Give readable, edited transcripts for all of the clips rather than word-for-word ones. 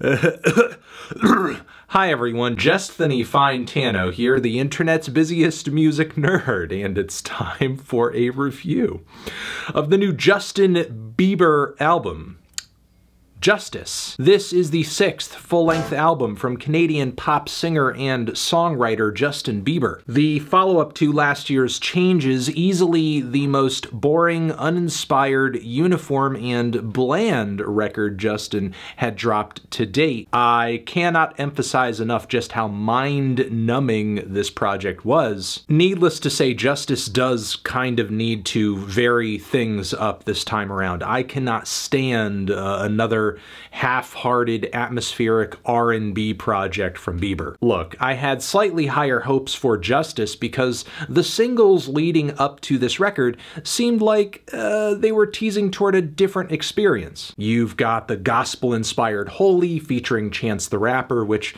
Hi everyone, Justin Fine Tano here, the internet's busiest music nerd, and it's time for a review of the new Justin Bieber album, Justice. This is the 6th full-length album from Canadian pop singer and songwriter Justin Bieber. The follow-up to last year's Changes, easily the most boring, uninspired, uniform, and bland record Justin had dropped to date. I cannot emphasize enough just how mind-numbing this project was. Needless to say, Justice does kind of need to vary things up this time around. I cannot stand another half-hearted atmospheric R&B project from Bieber. Look, I had slightly higher hopes for Justice because the singles leading up to this record seemed like they were teasing toward a different experience. You've got the gospel-inspired Holy featuring Chance the Rapper, which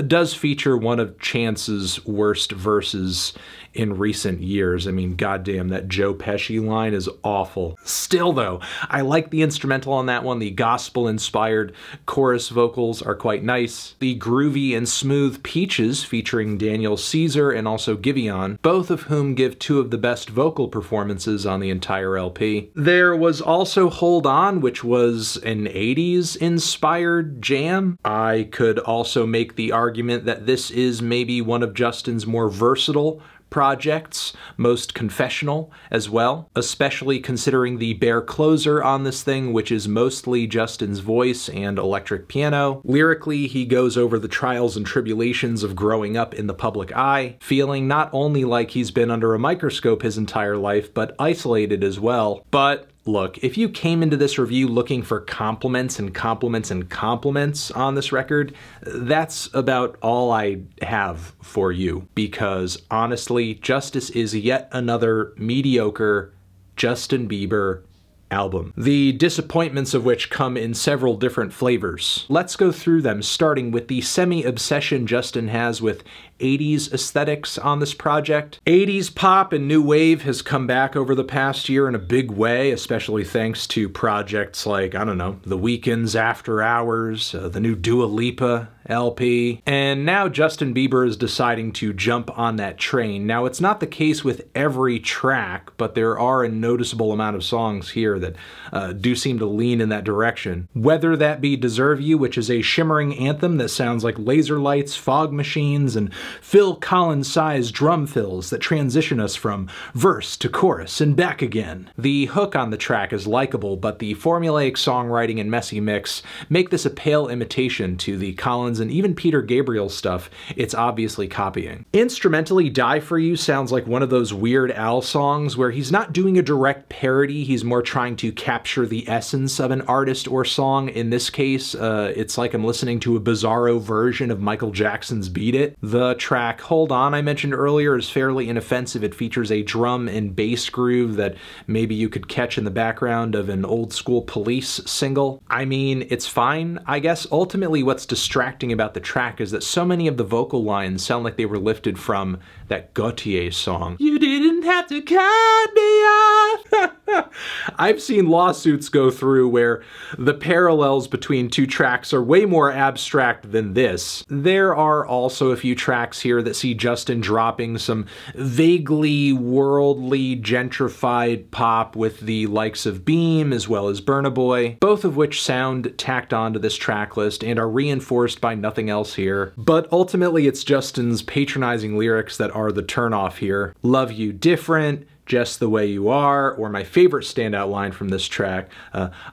does feature one of Chance's worst verses in recent years. I mean, goddamn, that Joe Pesci line is awful. Still though, I like the instrumental on that one. The gospel-inspired chorus vocals are quite nice. The groovy and smooth Peaches featuring Daniel Caesar and also Giveon, both of whom give two of the best vocal performances on the entire LP. There was also Hold On, which was an 80s inspired jam. I could also make the argument that this is maybe one of Justin's more versatile projects, most confessional as well, especially considering the bare closer on this thing, which is mostly Justin's voice and electric piano. Lyrically, he goes over the trials and tribulations of growing up in the public eye, feeling not only like he's been under a microscope his entire life, but isolated as well. But look, if you came into this review looking for compliments and compliments and compliments on this record, that's about all I have for you, because honestly, Justice is yet another mediocre Justin Bieber album, the disappointments of which come in several different flavors. Let's go through them, starting with the semi-obsession Justin has with 80s aesthetics on this project. 80s pop and new wave has come back over the past year in a big way, especially thanks to projects like, I don't know, The Weeknd's After Hours, the new Dua Lipa LP, and now Justin Bieber is deciding to jump on that train. Now, it's not the case with every track, but there are a noticeable amount of songs here that do seem to lean in that direction. Whether that be Deserve You, which is a shimmering anthem that sounds like laser lights, fog machines, and Phil Collins-sized drum fills that transition us from verse to chorus and back again. The hook on the track is likable, but the formulaic songwriting and messy mix make this a pale imitation to the Collins and even Peter Gabriel stuff it's obviously copying. Instrumentally, Die For You sounds like one of those Weird Al songs where he's not doing a direct parody, he's more trying to capture the essence of an artist or song. In this case, it's like I'm listening to a bizarro version of Michael Jackson's Beat It. The track Hold On I mentioned earlier is fairly inoffensive. It features a drum and bass groove that maybe you could catch in the background of an old school Police single. I mean, it's fine, I guess. Ultimately, what's distracting about the track is that so many of the vocal lines sound like they were lifted from that Gautier song. You didn't have to cut me off. I've seen lawsuits go through where the parallels between two tracks are way more abstract than this. There are also a few tracks here that see Justin dropping some vaguely worldly gentrified pop with the likes of Beam as well as Burna Boy, both of which sound tacked onto this track list and are reinforced by nothing else here. But ultimately it's Justin's patronizing lyrics that are the turnoff here. Love You Different, Just the Way You Are, or my favorite standout line from this track,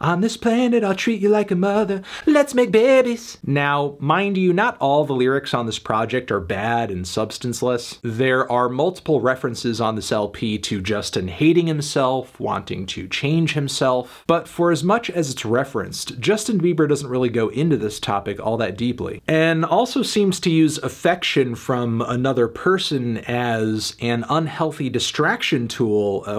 on this planet I'll treat you like a mother, let's make babies. Now, mind you, not all the lyrics on this project are bad and substanceless. There are multiple references on this LP to Justin hating himself, wanting to change himself, but for as much as it's referenced, Justin Bieber doesn't really go into this topic all that deeply, and also seems to use affection from another person as an unhealthy distraction tool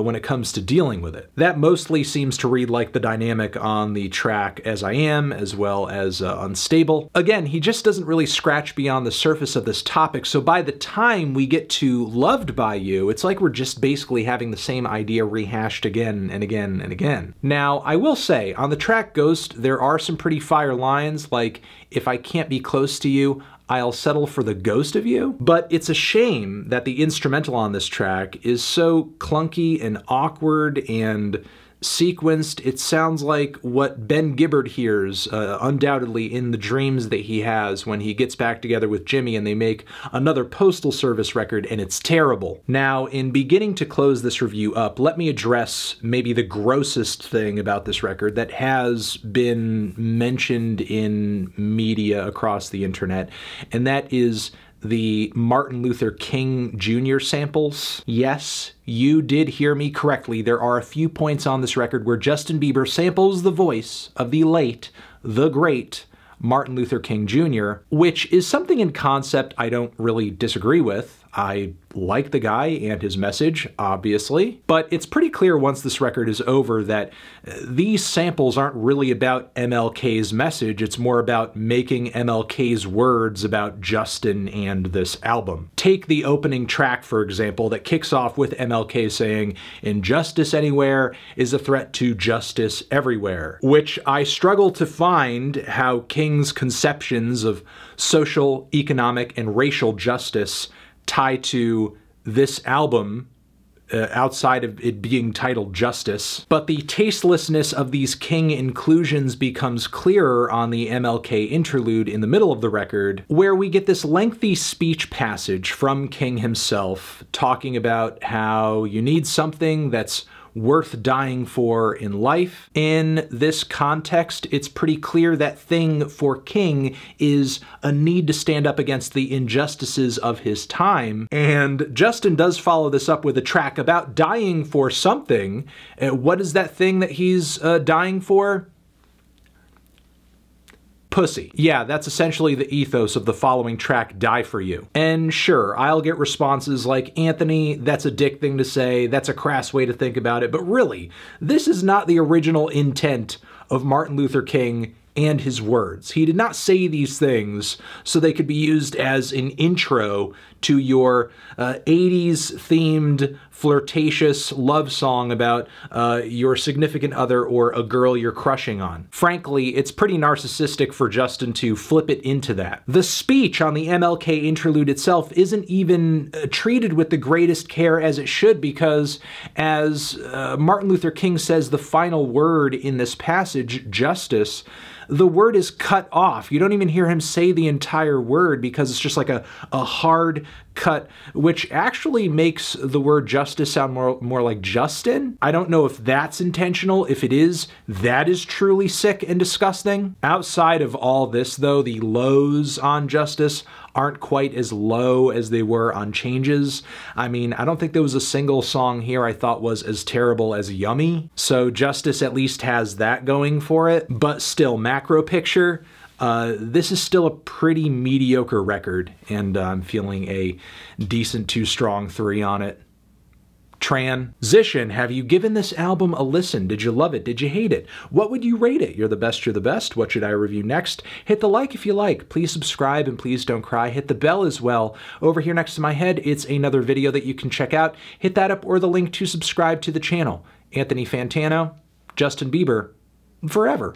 when it comes to dealing with it. That mostly seems to read like the dynamic on the track As I Am, as well as Unstable. Again, he just doesn't really scratch beyond the surface of this topic, so by the time we get to Loved By You, it's like we're just basically having the same idea rehashed again and again and again. Now, I will say, on the track Ghost, there are some pretty fire lines, like, if I can't be close to you, I'll settle for the ghost of you. But it's a shame that the instrumental on this track is so clunky and awkward and sequenced. It sounds like what Ben Gibbard hears undoubtedly in the dreams that he has when he gets back together with Jimmy and they make another Postal Service record, and it's terrible. Now, in beginning to close this review up, let me address maybe the grossest thing about this record that has been mentioned in media across the internet, and that is the Martin Luther King Jr. samples. Yes, you did hear me correctly. There are a few points on this record where Justin Bieber samples the voice of the late, the great Martin Luther King Jr., which is something in concept I don't really disagree with. I like the guy and his message, obviously, but it's pretty clear once this record is over that these samples aren't really about MLK's message. It's more about making MLK's words about Justin and this album. Take the opening track, for example, that kicks off with MLK saying, "Injustice anywhere is a threat to justice everywhere," which I struggle to find how King's conceptions of social, economic, and racial justice tie to this album outside of it being titled Justice. But the tastelessness of these King inclusions becomes clearer on the MLK interlude in the middle of the record, where we get this lengthy speech passage from King himself talking about how you need something that's worth dying for in life. In this context, it's pretty clear that thing for King is a need to stand up against the injustices of his time. And Justin does follow this up with a track about dying for something. What is that thing that he's dying for? Pussy. Yeah, that's essentially the ethos of the following track, Die For You. And sure, I'll get responses like, "Anthony, that's a dick thing to say, that's a crass way to think about it," but really, this is not the original intent of Martin Luther King and his words. He did not say these things so they could be used as an intro to your 80s themed flirtatious love song about your significant other or a girl you're crushing on. Frankly, it's pretty narcissistic for Justin to flip it into that. The speech on the MLK interlude itself isn't even treated with the greatest care as it should, because as Martin Luther King says the final word in this passage, justice, the word is cut off. You don't even hear him say the entire word because it's just like a hard cut, which actually makes the word justice sound more like Justin. I don't know if that's intentional. If it is, that is truly sick and disgusting. Outside of all this, though, the lows on Justice aren't quite as low as they were on Changes. I mean, I don't think there was a single song here I thought was as terrible as Yummy. So Justice at least has that going for it. But still, macro picture, this is still a pretty mediocre record, and I'm feeling a decent 2 strong 3 on it. Transition. Have you given this album a listen? Did you love it? Did you hate it? What would you rate it? You're the best, you're the best. What should I review next? Hit the like if you like. Please subscribe and please don't cry. Hit the bell as well. Over here next to my head, it's another video that you can check out. Hit that up or the link to subscribe to the channel. Anthony Fantano, Justin Bieber, forever.